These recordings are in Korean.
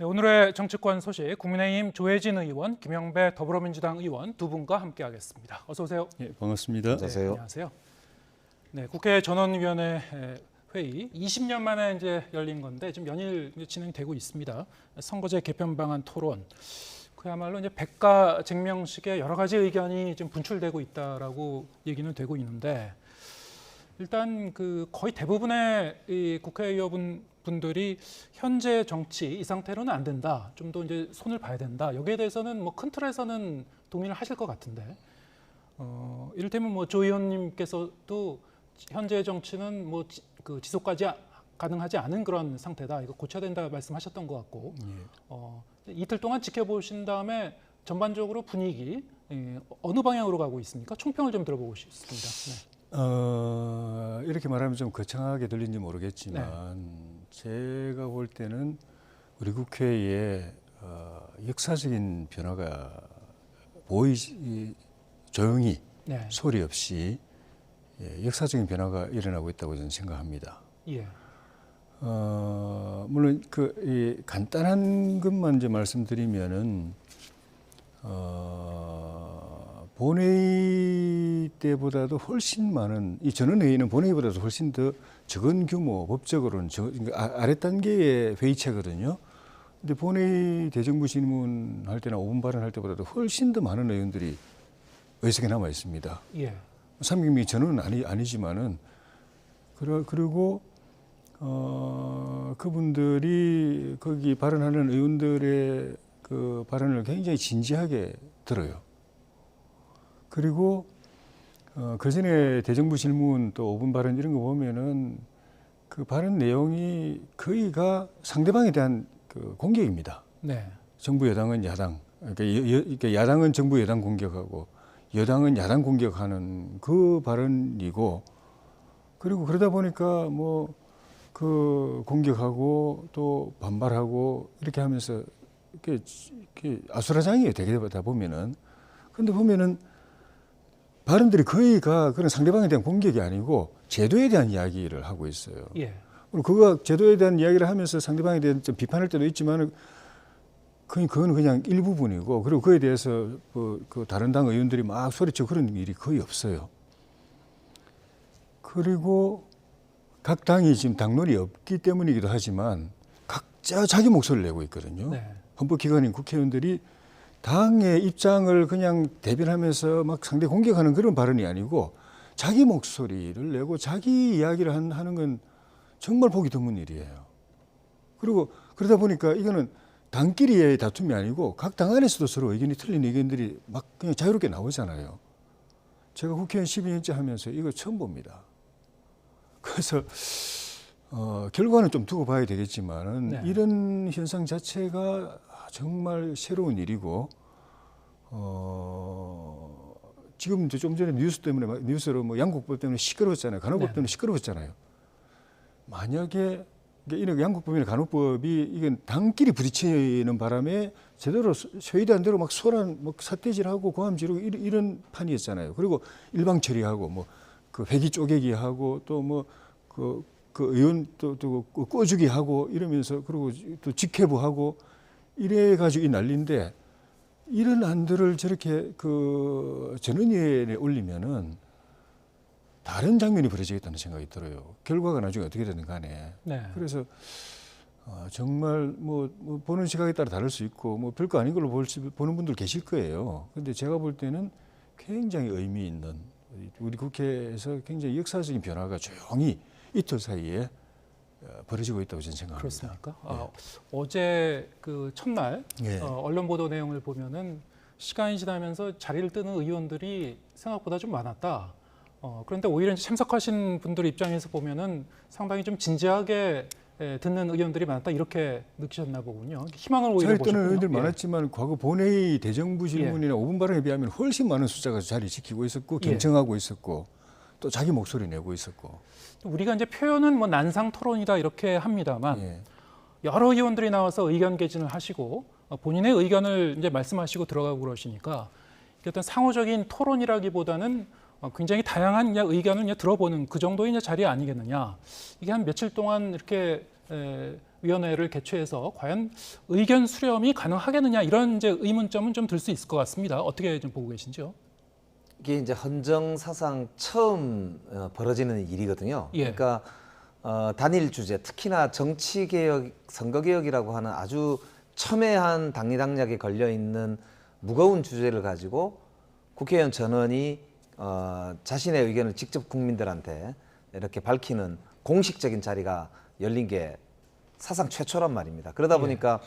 네, 오늘의 정치권 소식, 국민의힘 조혜진 의원, 김영배 더불어민주당 의원 두 분과 함께하겠습니다. 어서 오세요. 예, 반갑습니다. 네, 안녕하세요. 네, 국회 전원위원회 회의 20년 만에 이제 열린 건데 지금 연일 진행되고 있습니다. 선거제 개편 방안 토론. 그야말로 이제 백가쟁명식의 여러 가지 의견이 지금 분출되고 있다라고 얘기는 되고 있는데 일단 그 거의 대부분의 이 국회의원분들이 현재 정치 이 상태로는 안 된다. 좀 더 이제 손을 봐야 된다. 여기에 대해서는 뭐 큰 틀에서는 동의를 하실 것 같은데 이를테면 뭐 조 의원님께서도 현재 정치는 뭐 그 지속까지 가능하지 않은 그런 상태다. 이거 고쳐야 된다 말씀하셨던 것 같고 이틀 동안 지켜보신 다음에 전반적으로 분위기 어느 방향으로 가고 있습니까? 총평을 좀 들어보고 싶습니다. 네. 이렇게 말하면 좀 거창하게 들린지 모르겠지만 제가 볼 때는 우리 국회에 역사적인 변화가 조용히 소리 없이 역사적인 변화가 일어나고 있다고 저는 생각합니다. 예. 물론 간단한 것만 이제 말씀드리면은 본회의 때보다도 훨씬 많은 이 전원회의는 본회의보다도 훨씬 더 적은 규모 법적으로는 아래 단계의 회의체거든요. 근데 본회의 대정부 질문 할 때나 5분 발언할 때보다도 훨씬 더 많은 의원들이 의석에 남아 있습니다. 예. 300명이 전원은 아니지만은 그리고 그분들이 거기 발언하는 의원들의 그 발언을 굉장히 진지하게 들어요. 그리고 그 전에 대정부 질문 또 5분 발언 이런 거 보면은 그 발언 내용이 거의가 상대방에 대한 그 공격입니다. 네. 정부 여당은 야당, 그러니까 야당은 정부 여당 공격하고 여당은 야당 공격하는 그 발언이고 그리고 그러다 보니까 뭐 그 공격하고 또 반발하고 이렇게 하면서 이렇게 아수라장이에요. 되다 보면은. 그런데 보면은 발언들이 거의가 그런 상대방에 대한 공격이 아니고 제도에 대한 이야기를 하고 있어요. 예. 그리고 그거 제도에 대한 이야기를 하면서 상대방에 대한 좀 비판할 때도 있지만 그건 그냥 일부분이고 그리고 그에 대해서 그 다른 당 의원들이 막 소리치고 그런 일이 거의 없어요. 그리고 각 당이 지금 당론이 없기 때문이기도 하지만 각자 자기 목소리를 내고 있거든요. 네. 헌법기관인 국회의원들이 당의 입장을 그냥 대변하면서 막 상대 공격하는 그런 발언이 아니고 자기 목소리를 내고 자기 이야기를 하는 건 정말 보기 드문 일이에요. 그리고 그러다 보니까 이거는 당끼리의 다툼이 아니고 각 당 안에서도 서로 의견이 틀린 의견들이 막 그냥 자유롭게 나오잖아요. 제가 국회의원 12년째 하면서 이거 처음 봅니다. 그래서 결과는 좀 두고 봐야 되겠지만은 이런 현상 자체가 정말 새로운 일이고 지금 좀 전에 뉴스로 뭐 양국법 때문에 시끄러웠잖아요. 간호법 때문에 시끄러웠잖아요. 만약에 이런 양국법이나 간호법이 이건 당끼리 부딪히는 바람에 제대로 소위대한 대로 막 삿대질하고 고함지르고 이런 판이었잖아요. 그리고 일방 처리하고 뭐 그 회기 쪼개기하고 또 뭐 그 의원 또 꺼주기 하고 이러면서 그리고 또 직회부하고 이래 가지고 이 난리인데 이런 안들을 저렇게 그 전원위원회에 올리면은 다른 장면이 벌어지겠다는 생각이 들어요. 결과가 나중에 어떻게 되든 간에. 네. 그래서 정말 뭐 보는 시각에 따라 다를 수 있고 뭐 별거 아닌 걸로 보는 분들 계실 거예요. 그런데 제가 볼 때는 굉장히 의미 있는 우리 국회에서 굉장히 역사적인 변화가 조용히 이틀 사이에 벌어지고 있다고 저는 생각합니다. 그렇습니까? 어제 그 첫날 언론 보도 내용을 보면은 시간이 지나면서 자리를 뜨는 의원들이 생각보다 좀 많았다. 그런데 오히려 이제 참석하신 분들 입장에서 보면은 상당히 좀 진지하게 듣는 의원들이 많았다 이렇게 느끼셨나 보군요. 희망을 오히려 보셨군요. 자리 뜨는 의원들 많았지만 과거 본회의 대정부 질문이나 5분 발언에 비하면 훨씬 많은 숫자가 자리 지키고 있었고 경청하고 있었고 또 자기 목소리 내고 있었고. 우리가 이제 표현은 뭐 난상 토론이다 이렇게 합니다만 여러 의원들이 나와서 의견 개진을 하시고 본인의 의견을 이제 말씀하시고 들어가고 그러시니까 어떤 상호적인 토론이라기보다는 굉장히 다양한 의견을 들어보는 그 정도의 자리 아니겠느냐. 이게 한 며칠 동안 이렇게 위원회를 개최해서 과연 의견 수렴이 가능하겠느냐 이런 이제 의문점은 좀 들 수 있을 것 같습니다. 어떻게 좀 보고 계신지요? 이게 이제 헌정 사상 처음 벌어지는 일이거든요. 예. 그러니까 단일 주제, 특히나 정치 개혁, 선거 개혁이라고 하는 아주 첨예한 당리당략에 걸려 있는 무거운 주제를 가지고 국회의원 전원이 자신의 의견을 직접 국민들한테 이렇게 밝히는 공식적인 자리가 열린 게 사상 최초란 말입니다. 그러다 보니까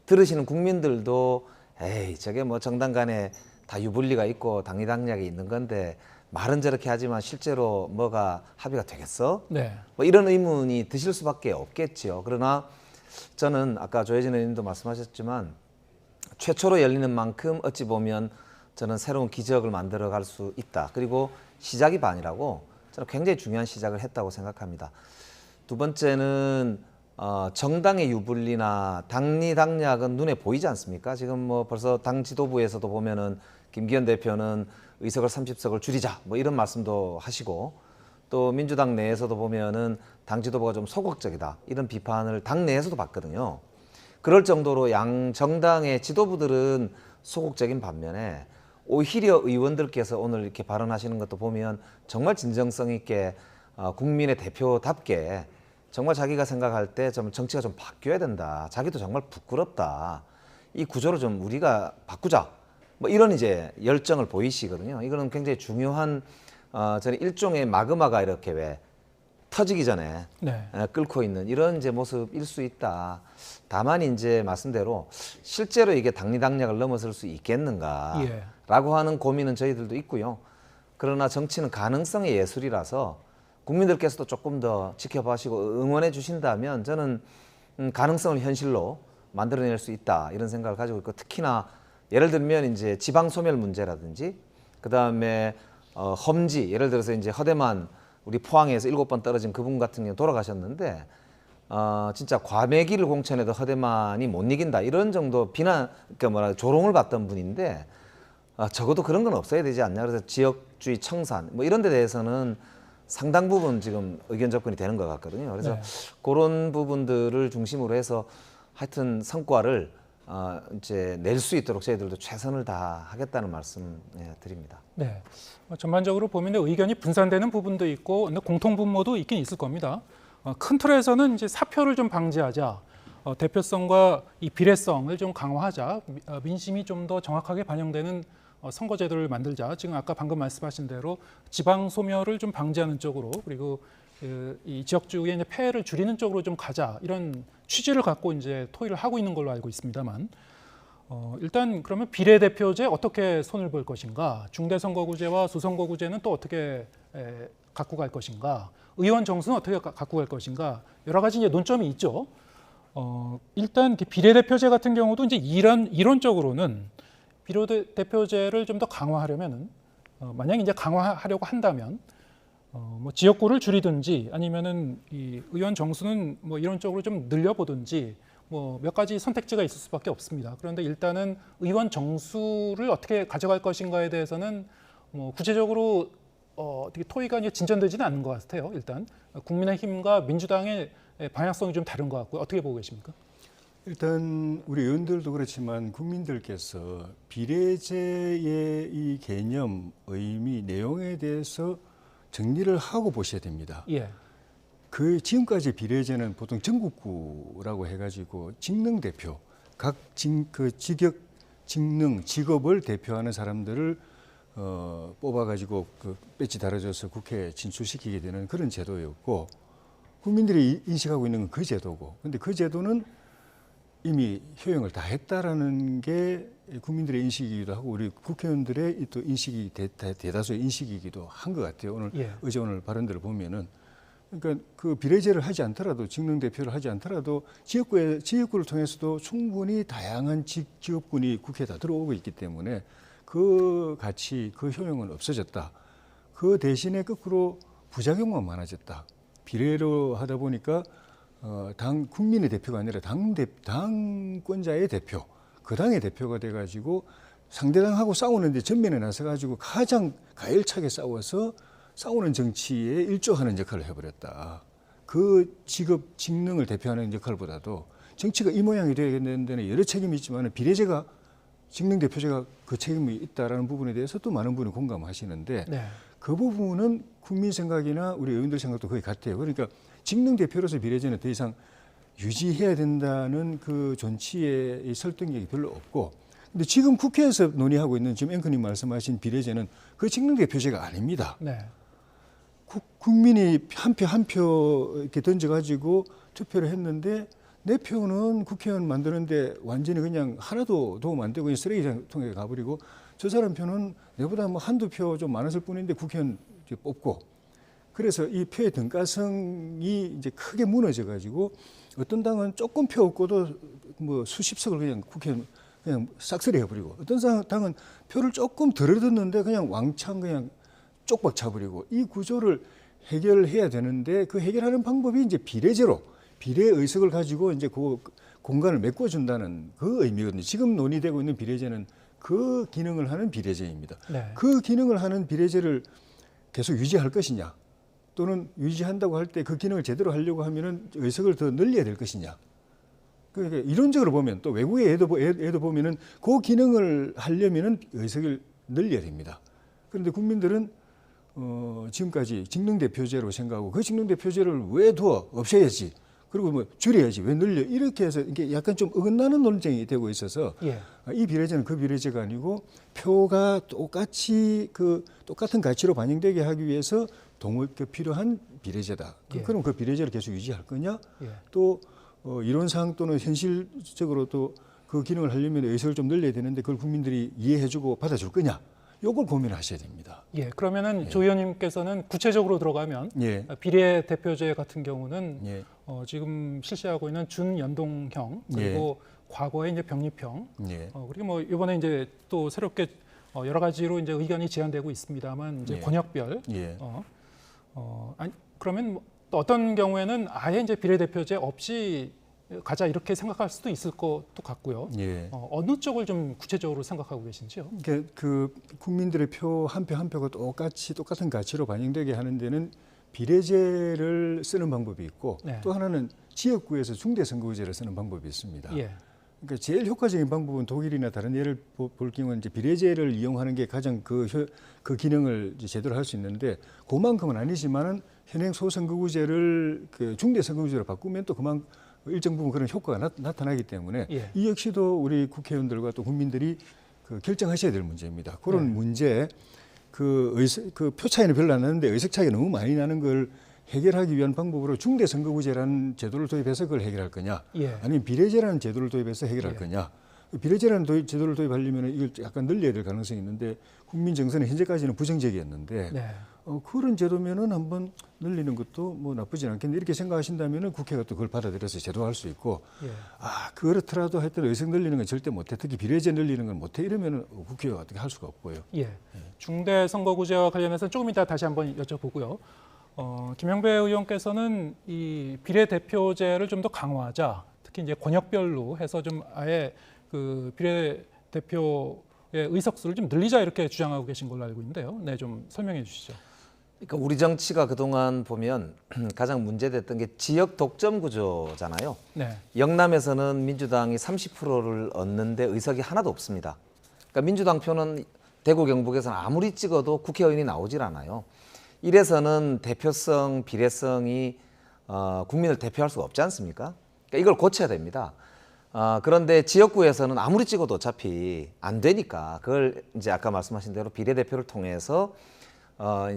들으시는 국민들도 에이 저게 뭐 정당 간에 다 유불리가 있고 당리당략이 있는 건데 말은 저렇게 하지만 실제로 뭐가 합의가 되겠어? 네. 뭐 이런 의문이 드실 수밖에 없겠지요. 그러나 저는 아까 조혜진 의원님도 말씀하셨지만 최초로 열리는 만큼 어찌 보면 저는 새로운 기적을 만들어 갈 수 있다. 그리고 시작이 반이라고 저는 굉장히 중요한 시작을 했다고 생각합니다. 두 번째는 정당의 유불리나 당리당략은 눈에 보이지 않습니까? 지금 뭐 벌써 당 지도부에서도 보면은 김기현 대표는 의석을 30석을 줄이자 뭐 이런 말씀도 하시고 또 민주당 내에서도 보면은 당 지도부가 좀 소극적이다 이런 비판을 당 내에서도 받거든요. 그럴 정도로 양 정당의 지도부들은 소극적인 반면에 오히려 의원들께서 오늘 이렇게 발언하시는 것도 보면 정말 진정성 있게 국민의 대표답게 정말 자기가 생각할 때 좀 정치가 좀 바뀌어야 된다. 자기도 정말 부끄럽다. 이 구조를 좀 우리가 바꾸자. 뭐 이런 이제 열정을 보이시거든요. 이거는 굉장히 중요한 저는 일종의 마그마가 이렇게 왜 터지기 전에 네. 끓고 있는 이런 이제 모습일 수 있다. 다만 이제 말씀대로 실제로 이게 당리당략을 넘어설 수 있겠는가라고 하는 고민은 저희들도 있고요. 그러나 정치는 가능성의 예술이라서 국민들께서도 조금 더 지켜봐시고 응원해 주신다면 저는 가능성을 현실로 만들어낼 수 있다 이런 생각을 가지고 있고 특히나 예를 들면 이제 지방 소멸 문제라든지 그 다음에 험지 예를 들어서 이제 허대만 우리 포항에서 7번 떨어진 그분 같은 경우 돌아가셨는데 진짜 과메기를 공천해도 허대만이 못 이긴다 이런 정도 비난 그러니까 뭐라 조롱을 받던 분인데 적어도 그런 건 없어야 되지 않냐 그래서 지역주의 청산 뭐 이런 데 대해서는 상당 부분 지금 의견 접근이 되는 것 같거든요. 그래서 네. 그런 부분들을 중심으로 해서 하여튼 성과를 이제 낼 수 있도록 저희들도 최선을 다하겠다는 말씀 드립니다. 네. 전반적으로 보면 의견이 분산되는 부분도 있고 공통 분모도 있긴 있을 겁니다. 큰 틀에서는 이제 사표를 좀 방지하자, 대표성과 이 비례성을 좀 강화하자, 민심이 좀 더 정확하게 반영되는 선거제도를 만들자. 지금 아까 방금 말씀하신 대로 지방 소멸을 좀 방지하는 쪽으로 그리고 이 지역주의 이제 폐해를 줄이는 쪽으로 좀 가자 이런 취지를 갖고 이제 토의를 하고 있는 걸로 알고 있습니다만. 일단 그러면 비례대표제 어떻게 손을 볼 것인가, 중대선거구제와 수선거구제는 또 어떻게 갖고 갈 것인가, 의원 정수는 어떻게 갖고 갈 것인가 여러 가지 이제 논점이 있죠. 일단 비례대표제 같은 경우도 이제 이론적으로는 비례대표제를 좀 더 강화하려면은 만약 이제 강화하려고 한다면 뭐 지역구를 줄이든지 아니면은 이 의원 정수는 뭐 이론적으로 좀 늘려보든지 뭐 몇 가지 선택지가 있을 수밖에 없습니다. 그런데 일단은 의원 정수를 어떻게 가져갈 것인가에 대해서는 뭐 구체적으로 어떻게 토의가 진전되지는 않는 것 같아요. 일단 국민의힘과 민주당의 방향성이 좀 다른 것 같고요. 어떻게 보고 계십니까? 일단 우리 의원들도 그렇지만 국민들께서 비례제의 이 개념, 의미, 내용에 대해서 정리를 하고 보셔야 됩니다. 예. 그 지금까지 비례제는 보통 전국구라고 해가지고 직능 대표, 각 직역, 직능, 직업을 대표하는 사람들을 뽑아가지고 그 배지 달아줘서 국회에 진출시키게 되는 그런 제도였고 국민들이 인식하고 있는 건 그 제도고, 근데 그 제도는 이미 효용을 다 했다라는 게 국민들의 인식이기도 하고 우리 국회의원들의 또 인식이 대다수의 인식이기도 한 것 같아요. 오늘 어제 오늘 발언들을 보면은 그러니까 그 비례제를 하지 않더라도 직능 대표를 하지 않더라도 지역구를 통해서도 충분히 다양한 직업군이 국회에 다 들어오고 있기 때문에 그 가치, 그 효용은 없어졌다. 그 대신에 거꾸로 부작용만 많아졌다. 비례로 하다 보니까 당 국민의 대표가 아니라 당권자의 대표, 그 당의 대표가 돼가지고 상대당하고 싸우는데 전면에 나서가지고 가장 가열차게 싸워서 싸우는 정치에 일조하는 역할을 해버렸다. 그 직업, 직능을 대표하는 역할보다도 정치가 이 모양이 되야 되는 데는 여러 책임이 있지만 비례제가 직능 대표제가 그 책임이 있다라는 부분에 대해서 또 많은 분이 공감하시는데 네. 그 부분은 국민 생각이나 우리 의원들 생각도 거의 같아요. 그러니까 직능 대표로서 비례제는 더 이상 유지해야 된다는 그 존치의 이 설득력이 별로 없고, 근데 지금 국회에서 논의하고 있는 지금 앵커님 말씀하신 비례제는 그 직능 대표제가 아닙니다. 네. 국민이 한 표 한 표 이렇게 던져가지고 투표를 했는데 내 표는 국회의원 만드는데 완전히 그냥 하나도 도움 안 되고 그냥 쓰레기통에 가버리고, 저 사람 표는 내보다 뭐 한두 표 좀 많았을 뿐인데 국회의원 뽑고, 그래서 이 표의 등가성이 이제 크게 무너져가지고 어떤 당은 조금 표 없고도 뭐 수십석을 그냥 국회의원 그냥 싹쓸이 해버리고, 어떤 당은 표를 조금 덜 얻었는데 그냥 왕창 그냥 쪽박 차버리고, 이 구조를 해결해야 되는데 그 해결하는 방법이 이제 비례제로 비례 의석을 가지고 이제 그 공간을 메꿔준다는 그 의미거든요. 지금 논의되고 있는 비례제는 그 기능을 하는 비례제입니다. 네. 그 기능을 하는 비례제를 계속 유지할 것이냐, 또는 유지한다고 할 때 그 기능을 제대로 하려고 하면은 의석을 더 늘려야 될 것이냐. 그러니까 이론적으로 보면 또 외국의 예도 보면은 그 기능을 하려면은 의석을 늘려야 됩니다. 그런데 국민들은 지금까지 직능대표제로 생각하고 그 직능대표제를 왜 두어 없애야지, 그리고 뭐 줄여야지 왜 늘려, 이렇게 해서 이게 약간 좀 어긋나는 논쟁이 되고 있어서 예. 이 비례제는 그 비례제가 아니고 표가 똑같이 그 똑같은 가치로 반영되게 하기 위해서 동의가 필요한 비례제다. 예. 그럼 그 비례제를 계속 유지할 거냐? 예. 또 이론상 또는 현실적으로 또 그 기능을 하려면 의석을 좀 늘려야 되는데 그걸 국민들이 이해해주고 받아줄 거냐? 요걸 고민하셔야 됩니다. 예. 그러면은 조 의원님께서는 구체적으로 들어가면 예. 비례 대표제 같은 경우는 예. 지금 실시하고 있는 준연동형, 그리고 과거의 이제 병립형, 예. 그리고 뭐 이번에 이제 또 새롭게 여러 가지로 이제 의견이 제한되고 있습니다만 이제 예. 권역별. 예. 아니, 그러면 또 어떤 경우에는 아예 이제 비례대표제 없이 가자 이렇게 생각할 수도 있을 것도 같고요. 예. 어느 쪽을 좀 구체적으로 생각하고 계신지요? 그러니까 그 국민들의 표 한 표 한 표가 똑같은 가치로 반영되게 하는 데는 비례제를 쓰는 방법이 있고, 네. 또 하나는 지역구에서 중대선거구제를 쓰는 방법이 있습니다. 예. 그러니까 제일 효과적인 방법은 독일이나 다른 예를 볼 경우는 이제 비례제를 이용하는 게 가장 그 기능을 이제 제대로 할 수 있는데, 그만큼은 아니지만은 현행 소선거구제를 그 중대선거구제로 바꾸면 또 그만 일정 부분 그런 효과가 나타나기 때문에 예. 이 역시도 우리 국회의원들과 또 국민들이 그 결정하셔야 될 문제입니다. 그런 네. 문제, 그 표 차이는 별로 안 나는데 의석 차이가 너무 많이 나는 걸 해결하기 위한 방법으로 중대선거구제라는 제도를 도입해서 그걸 해결할 거냐, 예. 아니면 비례제라는 제도를 도입해서 해결할 예. 거냐. 비례제라는 제도를 도입하려면 이걸 약간 늘려야 될 가능성이 있는데, 국민 정서는 현재까지는 부정적이었는데 네. 그런 제도면은 한번 늘리는 것도 뭐 나쁘진 않겠는데, 이렇게 생각하신다면은 국회가 또 그걸 받아들여서 제도할 수 있고, 예. 그렇더라도 하여튼 의석 늘리는 건 절대 못해, 특히 비례제 늘리는 건 못해, 이러면은 국회가 어떻게 할 수가 없고요. 예. 중대선거구제와 관련해서 조금 이따 다시 한번 여쭤보고요. 김영배 의원께서는 이 비례대표제를 좀 더 강화하자, 특히 이제 권역별로 해서 좀 아예 그 비례대표의 의석수를 좀 늘리자 이렇게 주장하고 계신 걸로 알고 있는데요. 네, 좀 설명해 주시죠. 그러니까 우리 정치가 그동안 보면 가장 문제됐던 게 지역 독점 구조잖아요. 네. 영남에서는 민주당이 30%를 얻는데 의석이 하나도 없습니다. 그러니까 민주당 표는 대구 경북에서는 아무리 찍어도 국회의원이 나오질 않아요. 이래서는 대표성, 비례성이 국민을 대표할 수가 없지 않습니까? 그러니까 이걸 고쳐야 됩니다. 그런데 지역구에서는 아무리 찍어도 어차피 안 되니까 그걸 이제 아까 말씀하신 대로 비례대표를 통해서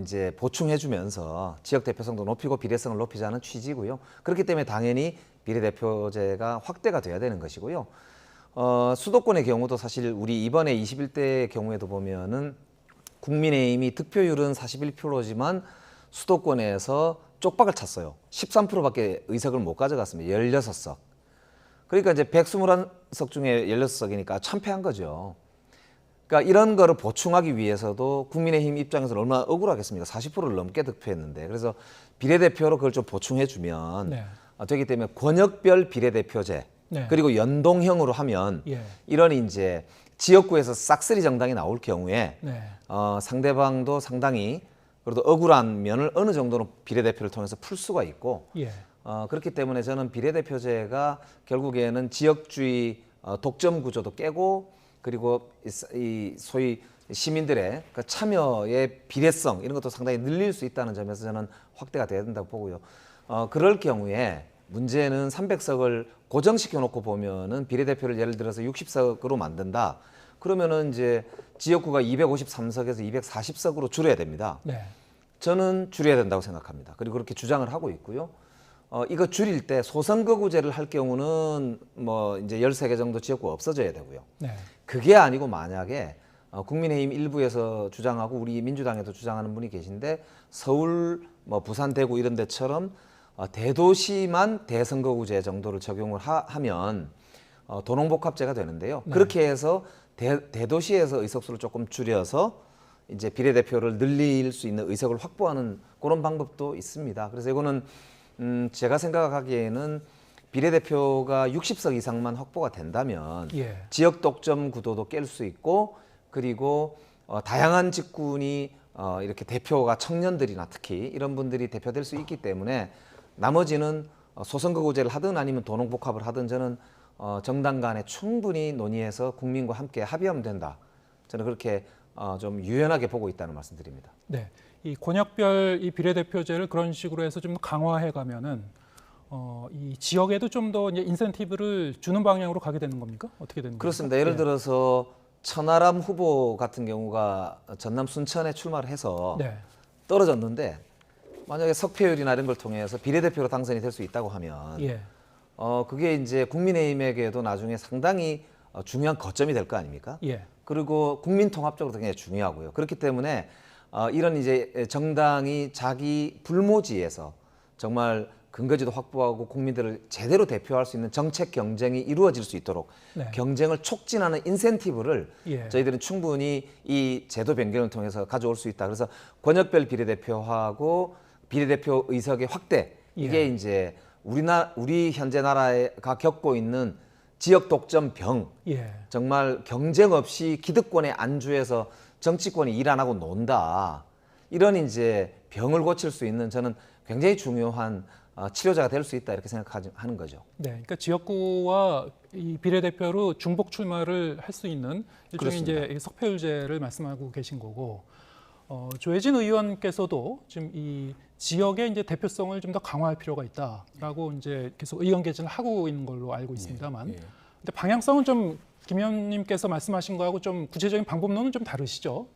이제 보충해주면서 지역 대표성도 높이고 비례성을 높이자는 취지고요. 그렇기 때문에 당연히 비례대표제가 확대가 돼야 되는 것이고요. 수도권의 경우도 사실 우리 이번에 21대 경우에도 보면은 국민의힘이 득표율은 41%지만 수도권에서 쪽박을 찼어요. 13%밖에 의석을 못 가져갔습니다. 16석. 그러니까 이제 121석 중에 16석이니까 참패한 거죠. 그러니까 이런 거를 보충하기 위해서도 국민의힘 입장에서는 얼마나 억울하겠습니까? 40%를 넘게 득표했는데. 그래서 비례대표로 그걸 좀 보충해주면 네. 되기 때문에 권역별 비례대표제 네. 그리고 연동형으로 하면 예. 이런 이제 지역구에서 싹쓸이 정당이 나올 경우에 네. 상대방도 상당히 그래도 억울한 면을 어느 정도는 비례대표를 통해서 풀 수가 있고 예. 그렇기 때문에 저는 비례대표제가 결국에는 지역주의 독점 구조도 깨고 그리고 이 소위 시민들의 그 참여의 비례성 이런 것도 상당히 늘릴 수 있다는 점에서 저는 확대가 돼야 된다고 보고요. 그럴 경우에 문제는 300석을 고정시켜 놓고 보면은 비례대표를 예를 들어서 60석으로 만든다. 그러면은 이제 지역구가 253석에서 240석으로 줄여야 됩니다. 네. 저는 줄여야 된다고 생각합니다. 그리고 그렇게 주장을 하고 있고요. 이거 줄일 때 소선거구제를 할 경우는 뭐 이제 13개 정도 지역구가 없어져야 되고요. 네. 그게 아니고 만약에 국민의힘 일부에서 주장하고 우리 민주당에도 주장하는 분이 계신데 서울, 뭐 부산, 대구 이런 데처럼 대도시만 대선거구제 정도를 적용을 하면 도농복합제가 되는데요. 네. 그렇게 해서 대도시에서 의석수를 조금 줄여서 이제 비례대표를 늘릴 수 있는 의석을 확보하는 그런 방법도 있습니다. 그래서 이거는 제가 생각하기에는 비례대표가 60석 이상만 확보가 된다면 예. 지역 독점 구도도 깰 수 있고 그리고 다양한 직군이 이렇게 대표가 청년들이나 특히 이런 분들이 대표될 수 있기 때문에 나머지는 소선거구제를 하든 아니면 도농복합을 하든 저는 정당 간에 충분히 논의해서 국민과 함께 합의하면 된다. 저는 그렇게 좀 유연하게 보고 있다는 말씀드립니다. 네. 이 권역별 이 비례대표제를 그런 식으로 해서 좀 강화해 가면은 이 지역에도 좀 더 인센티브를 주는 방향으로 가게 되는 겁니까? 어떻게 되는 겁니까? 그렇습니다. 예를 들어서 천하람 후보 같은 경우가 전남 순천에 출마를 해서 네. 떨어졌는데 만약에 석패율이나 이런 걸 통해서 비례대표로 당선이 될 수 있다고 하면 예. 그게 이제 국민의힘에게도 나중에 상당히 중요한 거점이 될 거 아닙니까? 예. 그리고 국민 통합적으로 굉장히 중요하고요. 그렇기 때문에 이런 이제 정당이 자기 불모지에서 정말 근거지도 확보하고 국민들을 제대로 대표할 수 있는 정책 경쟁이 이루어질 수 있도록 네. 경쟁을 촉진하는 인센티브를 예. 저희들은 충분히 이 제도 변경을 통해서 가져올 수 있다. 그래서 권역별 비례대표하고 비례대표 의석의 확대 이게 예. 이제 우리 현재 나라가 겪고 있는 지역 독점 병 예. 정말 경쟁 없이 기득권에 안주해서 정치권이 일 안 하고 논다. 이런 이제 병을 고칠 수 있는 저는 굉장히 중요한 치료자가 될 수 있다 이렇게 생각하는 거죠. 네, 그러니까 지역구와 이 비례대표로 중복 출마를 할 수 있는 일종의 그렇습니다. 이제 석패율제를 말씀하고 계신 거고, 조혜진 의원께서도 지금 이 지역의 이제 대표성을 좀 더 강화할 필요가 있다라고 이제 계속 의견 개진을 하고 있는 걸로 알고 있습니다만, 예. 근데 방향성은 좀 김 의원님께서 말씀하신 거하고 좀 구체적인 방법론은 좀 다르시죠?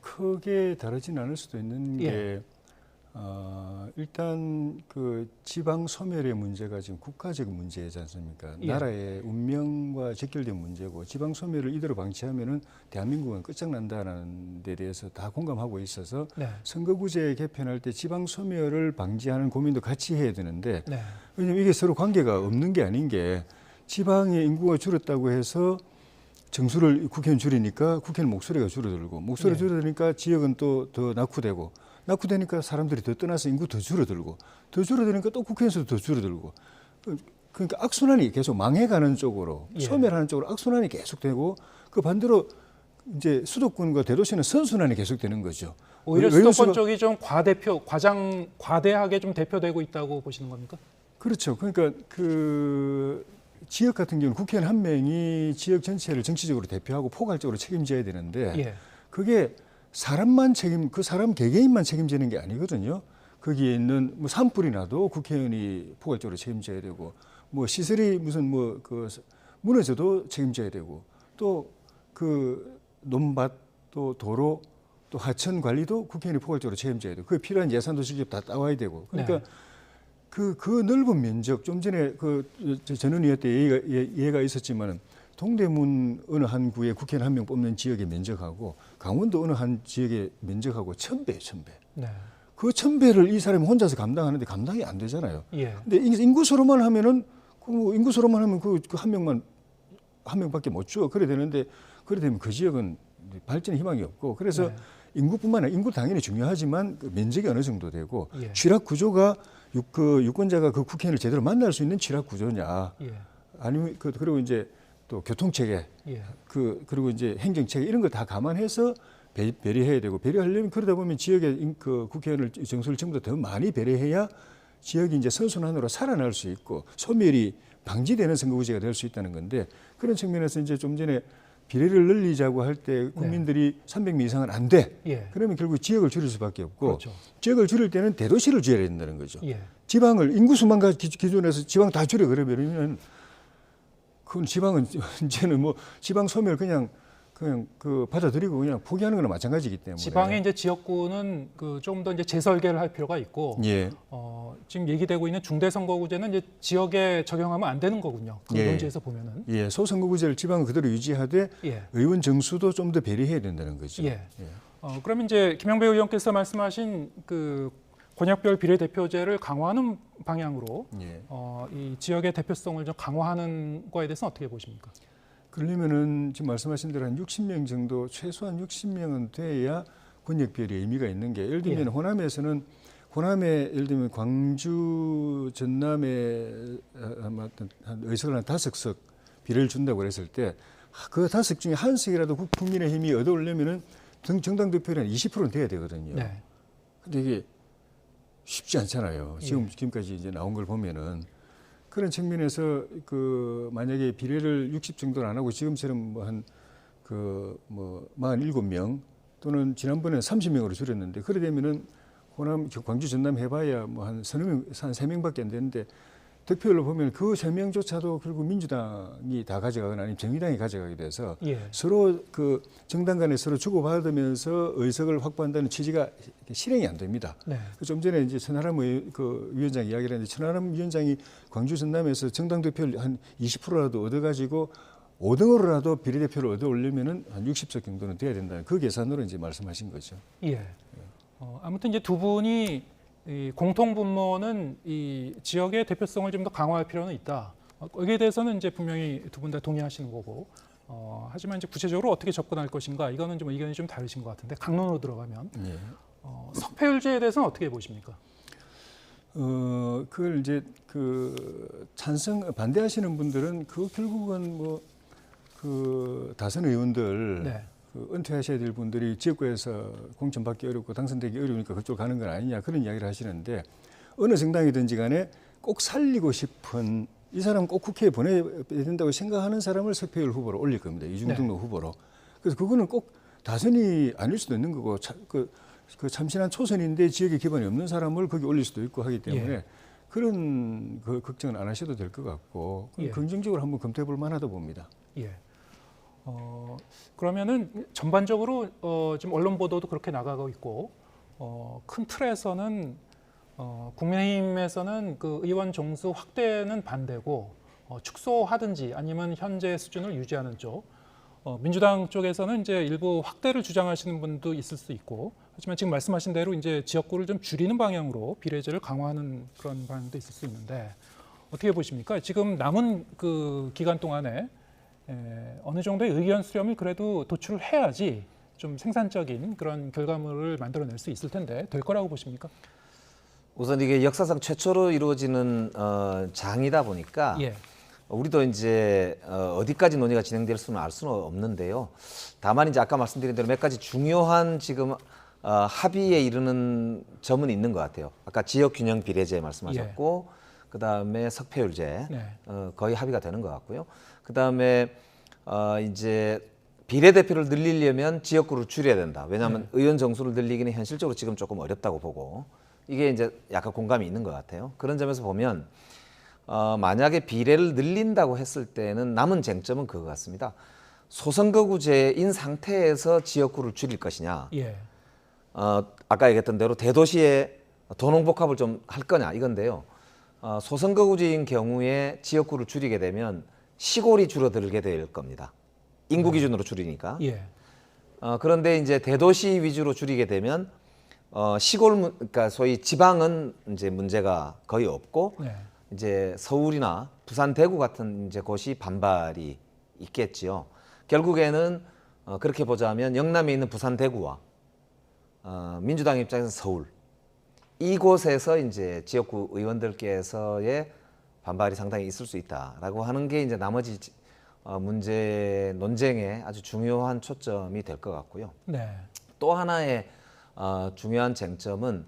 크게 다르진 않을 수도 있는 예. 게 일단 그 지방 소멸의 문제가 지금 국가적 문제이지 않습니까? 예. 나라의 운명과 직결된 문제고 지방 소멸을 이대로 방치하면은 대한민국은 끝장난다는 데 대해서 다 공감하고 있어서 네. 선거구제 개편할 때 지방 소멸을 방지하는 고민도 같이 해야 되는데 네. 왜냐면 이게 서로 관계가 없는 게 아닌 게 지방의 인구가 줄었다고 해서 정수를 국회의원 줄이니까 국회는 목소리가 줄어들고 목소리가 예. 줄어드니까 지역은 또 더 낙후되니까 사람들이 더 떠나서 인구 더 줄어들고 더 줄어드니까 또 국회의원수도 더 줄어들고 그러니까 악순환이 계속 망해가는 쪽으로 예. 소멸하는 쪽으로 악순환이 계속되고 그 반대로 이제 수도권과 대도시는 선순환이 계속되는 거죠. 오히려 의원수가- 수도권 쪽이 좀 과대하게 좀 대표되고 있다고 보시는 겁니까? 그렇죠. 그러니까 그 지역 같은 경우는 국회의원 한 명이 지역 전체를 정치적으로 대표하고 포괄적으로 책임져야 되는데 예. 그게 그 사람 개개인만 책임지는 게 아니거든요. 거기에 있는 뭐 산불이 나도 국회의원이 포괄적으로 책임져야 되고 뭐 시설이 무슨 뭐 그 무너져도 책임져야 되고 또 그 논밭 또 도로 또 하천 관리도 국회의원이 포괄적으로 책임져야 되고 그에 필요한 예산도 직접 다 따와야 되고 그러니까 네. 그 넓은 면적 좀 전에 전 의원 때 얘기가 있었지만은 동대문 어느 한 구에 국회의원 한 명 뽑는 지역의 면적하고 강원도 어느 한 지역의 면적하고 1000배예요, 1000배. 네. 그 1000배를 이 사람이 혼자서 감당하는데 감당이 안 되잖아요. 예. 근데 인구수로만 하면은 인구수로만 하면 그 한 명밖에 못 줘. 그래 되는데 그래 되면 그 지역은 발전의 희망이 없고 그래서 네. 인구뿐만 아니라 인구 당연히 중요하지만 그 면적이 어느 정도 되고 예. 취락 구조가 유권자가 그 국회의원을 제대로 만날 수 있는 취락 구조냐 예. 아니면 그리고 이제 또 교통체계 예. 그리고 이제 행정체계 이런 걸 다 감안해서 배려해야 되고 배려하려면 그러다 보면 지역의 그 국회의원을 정수를 전부 더 많이 배려해야 지역이 이제 선순환으로 살아날 수 있고 소멸이 방지되는 선거구제가 될 수 있다는 건데 그런 측면에서 이제 좀 전에 비례를 늘리자고 할 때 국민들이 300명 이상은 안 돼. 예. 그러면 결국 지역을 줄일 수밖에 없고 그렇죠. 지역을 줄일 때는 대도시를 줄여야 된다는 거죠. 예. 지방을 인구수만 기준해서 지방 다 줄여 그러면 그건 지방은 이제는 뭐 지방 소멸 그냥 그 받아들이고 그냥 포기하는 거나 마찬가지이기 때문에 지방의 이제 지역구는 그 좀 더 이제 재설계를 할 필요가 있고 예. 지금 얘기되고 있는 중대선거구제는 이제 지역에 적용하면 안 되는 거군요. 그 예. 논지에서 보면은. 예, 소선거구제를 지방은 그대로 유지하되 예. 의원 정수도 좀 더 배려해야 된다는 거죠. 예. 그러면 이제 김영배 의원께서 말씀하신 그 권역별 비례대표제를 강화하는 방향으로 예. 이 지역의 대표성을 좀 강화하는 거에 대해서는 어떻게 보십니까? 그러려면은 지금 말씀하신 대로 한 60명 정도 최소한 60명은 돼야 권역별이 의미가 있는 게 예를 들면 예. 호남에 예를 들면 광주 전남에 아마 한 의석을 한 5석 비례를 준다고 그랬을 때 그 5석 중에 한 석이라도 국민의힘이 얻어오려면은 정당 득표율이 한 20%는 돼야 되거든요. 네. 근데 이게 쉽지 않잖아요. 지금까지 이제 나온 걸 보면은 그런 측면에서 그 만약에 비례를 60 정도는 안 하고 지금처럼 뭐 한 그 뭐 47명 또는 지난번에 30명으로 줄였는데 그래 되면은 호남 광주 전남 해봐야 뭐 한 서너 명, 한 3명밖에 안 되는데 득표율로 보면 그 3명조차도 결국 민주당이 다 가져가거나 아니면 정의당이 가져가게 돼서 예. 서로 그 정당 간에 서로 주고받으면서 의석을 확보한다는 취지가 실행이 안 됩니다. 네. 좀 전에 이제 천하람 그 위원장 이야기를 했는데 천하람 위원장이 광주 전남에서 정당 득표를 한 20%라도 얻어가지고 5등으로라도 비례대표를 얻어 올리면은 한 60석 정도는 돼야 된다는 그 계산으로 이제 말씀하신 거죠. 예. 아무튼 이제 두 분이 이 공통 분모는 이 지역의 대표성을 좀 더 강화할 필요는 있다. 여기에 대해서는 이제 분명히 두 분 다 동의하시는 거고. 하지만 이제 구체적으로 어떻게 접근할 것인가 이거는 좀 의견이 좀 다르신 것 같은데 강론으로 들어가면 예. 석패율제에 대해서는 어떻게 보십니까? 그걸 이제 그 반대하시는 분들은 그 결국은 뭐 그 다선 의원들 네. 그 은퇴하셔야 될 분들이 지역구에서 공천받기 어렵고 당선되기 어려우니까 그쪽 가는 건 아니냐 그런 이야기를 하시는데 어느 정당이든지 간에 꼭 살리고 싶은 이 사람 꼭 국회에 보내야 된다고 생각하는 사람을 석패율 후보로 올릴 겁니다. 이중등록 후보로. 그래서 그거는 꼭 다선이 아닐 수도 있는 거고 그 참신한 초선인데 지역에 기반이 없는 사람을 거기 올릴 수도 있고 하기 때문에 그런 그 걱정은 안 하셔도 될 것 같고 긍정적으로 한번 검토해 볼 만하다 봅니다. 예. 그러면은 전반적으로 지금 언론 보도도 그렇게 나가고 있고 큰 틀에서는 국민의힘에서는 그 의원 정수 확대는 반대고 축소하든지 아니면 현재 수준을 유지하는 쪽, 민주당 쪽에서는 이제 일부 확대를 주장하시는 분도 있을 수 있고, 하지만 지금 말씀하신 대로 이제 지역구를 좀 줄이는 방향으로 비례제를 강화하는 그런 방향도 있을 수 있는데 어떻게 보십니까? 지금 남은 그 기간 동안에 어느 정도의 의견 수렴을 그래도 도출을 해야지 좀 생산적인 그런 결과물을 만들어낼 수 있을 텐데 될 거라고 보십니까? 우선 이게 역사상 최초로 이루어지는 장이다 보니까 예. 우리도 이제 어디까지 논의가 진행될 수는 알 수는 없는데요. 다만 이제 아까 말씀드린 대로 몇 가지 중요한 지금 합의에 이르는 점은 있는 것 같아요. 아까 지역 균형 비례제 말씀하셨고, 그 다음에 석패율제 거의 합의가 되는 것 같고요. 그 다음에 이제 비례대표를 늘리려면 지역구를 줄여야 된다. 왜냐하면 의원 정수를 늘리기는 현실적으로 지금 조금 어렵다고 보고 이게 이제 약간 공감이 있는 것 같아요. 그런 점에서 보면 만약에 비례를 늘린다고 했을 때는 남은 쟁점은 그거 같습니다. 소선거구제인 상태에서 지역구를 줄일 것이냐. 예. 아까 얘기했던 대로 대도시에 도농복합을 좀 할 거냐 이건데요. 소선거구제인 경우에 지역구를 줄이게 되면 시골이 줄어들게 될 겁니다. 인구 기준으로 줄이니까. 예. 그런데 이제 대도시 위주로 줄이게 되면 시골, 그러니까 소위 지방은 이제 문제가 거의 없고 이제 서울이나 부산, 대구 같은 이제 곳이 반발이 있겠지요. 결국에는 그렇게 보자면 영남에 있는 부산, 대구와 민주당 입장에서 서울 이곳에서 이제 지역구 의원들께서의 반발이 상당히 있을 수 있다라고 하는 게 이제 나머지 문제 논쟁의 아주 중요한 초점이 될 것 같고요. 네. 또 하나의 중요한 쟁점은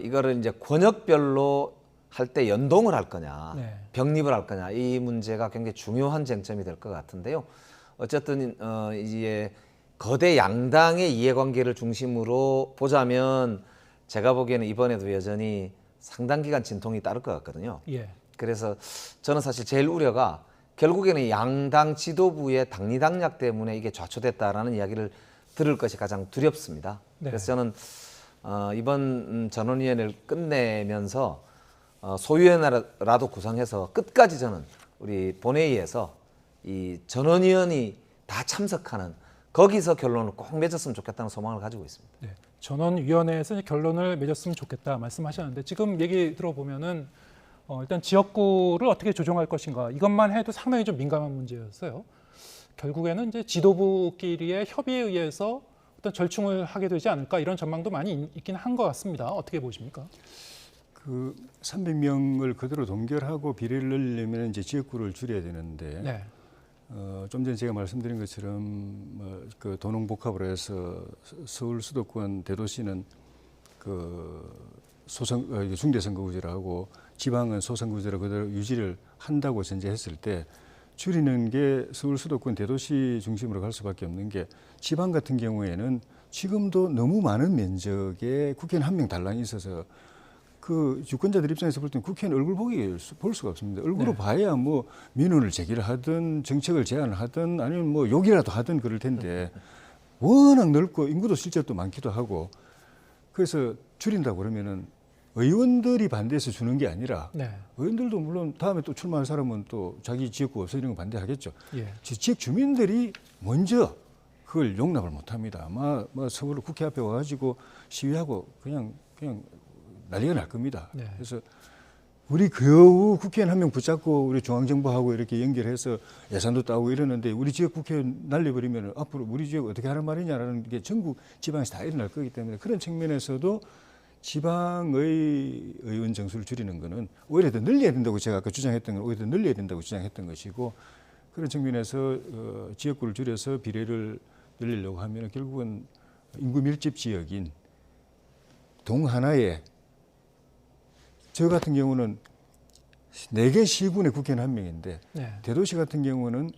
이거를 이제 권역별로 할 때 연동을 할 거냐, 네. 병립을 할 거냐, 이 문제가 굉장히 중요한 쟁점이 될 것 같은데요. 어쨌든 이제 거대 양당의 이해관계를 중심으로 보자면 제가 보기에는 이번에도 여전히 상당 기간 진통이 따를 것 같거든요. 예. 그래서 저는 사실 제일 우려가 결국에는 양당 지도부의 당리당략 때문에 이게 좌초됐다라는 이야기를 들을 것이 가장 두렵습니다. 네. 그래서 저는 이번 전원위원회를 끝내면서 소위원회라도 구성해서 끝까지 저는 우리 본회의에서 이 전원위원이 다 참석하는 거기서 결론을 꼭 맺었으면 좋겠다는 소망을 가지고 있습니다. 네. 전원위원회에서 이제 결론을 맺었으면 좋겠다 말씀하셨는데 지금 얘기 들어보면은 일단 지역구를 어떻게 조정할 것인가 이것만 해도 상당히 좀 민감한 문제였어요. 결국에는 이제 지도부끼리의 협의에 의해서 어떤 절충을 하게 되지 않을까 이런 전망도 많이 있긴 한 것 같습니다. 어떻게 보십니까? 그 300명을 그대로 동결하고 비례를 늘리면 이제 지역구를 줄여야 되는데 네. 좀 전에 제가 말씀드린 것처럼 그 도농복합으로 해서 서울 수도권 대도시는 그 중대선거구제라고 지방은 소선거구제로 그대로 유지를 한다고 전제했을 때 줄이는 게 서울 수도권 대도시 중심으로 갈 수밖에 없는 게 지방 같은 경우에는 지금도 너무 많은 면적에 국회의원 한 명 달랑이 있어서 그 유권자들 입장에서 볼 때는 국회의원 얼굴 볼 수가 없습니다. 얼굴로 네. 봐야 뭐 민원을 제기를 하든 정책을 제안을 하든 아니면 뭐 욕이라도 하든 그럴 텐데 워낙 넓고 인구도 실제로 또 많기도 하고 그래서 줄인다고 그러면은 의원들이 반대해서 주는 게 아니라 네. 의원들도 물론 다음에 또 출마할 사람은 또 자기 지역구 없어지는 거 반대하겠죠. 예. 지역 주민들이 먼저 그걸 용납을 못합니다. 아마 뭐 서울 국회 앞에 와가지고 시위하고 그냥 난리가 날 겁니다. 네. 그래서 우리 겨우 국회의원 한 명 붙잡고 우리 중앙정부하고 이렇게 연결해서 예산도 따고 이러는데 우리 지역 국회의원 날려버리면 앞으로 우리 지역 어떻게 하란 말이냐라는 게 전국 지방에서 다 일어날 거기 때문에 그런 측면에서도 지방의 의원 정수를 줄이는 거는 오히려 더 늘려야 된다고 제가 아까 주장했던 건 오히려 더 늘려야 된다고 주장했던 것이고 그런 측면에서 지역구를 줄여서 비례를 늘리려고 하면 결국은 인구 밀집 지역인 동 하나에 저 같은 경우는 4개 시군의 국회의원 한 명인데 네. 대도시 같은 경우는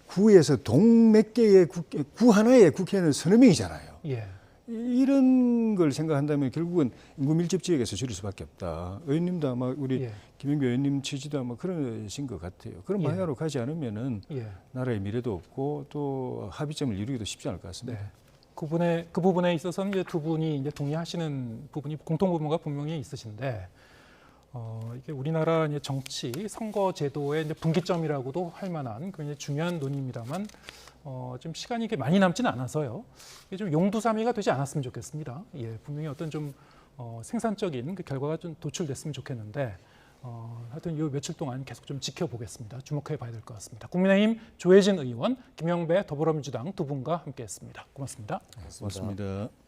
구에서 동 몇 개의 구 하나의 국회의원은 서너 명이잖아요. 예. 이런 걸 생각한다면 결국은 인구 밀집 지역에서 줄일 수밖에 없다. 의원님도 아마 우리 예. 김영배 의원님 취지도 아마 그러신 것 같아요. 그런 예. 방향으로 가지 않으면은 예. 나라의 미래도 없고 또 합의점을 이루기도 쉽지 않을 것 같습니다. 네. 그 부분에 있어서는 이제 두 분이 이제 동의하시는 부분이 공통 부분과 분명히 있으신데 이게 우리나라 이제 정치 선거 제도의 이제 분기점이라고도 할 만한 굉장히 중요한 논의입니다만 좀 시간이 이게 많이 남지는 않아서요. 이게 좀 용두사미가 되지 않았으면 좋겠습니다. 예, 분명히 어떤 좀 생산적인 그 결과가 좀 도출됐으면 좋겠는데 하여튼 이 며칠 동안 계속 좀 지켜보겠습니다. 주목해 봐야 될 것 같습니다. 국민의힘 조혜진 의원, 김영배 더불어민주당 두 분과 함께했습니다. 고맙습니다. 고맙습니다.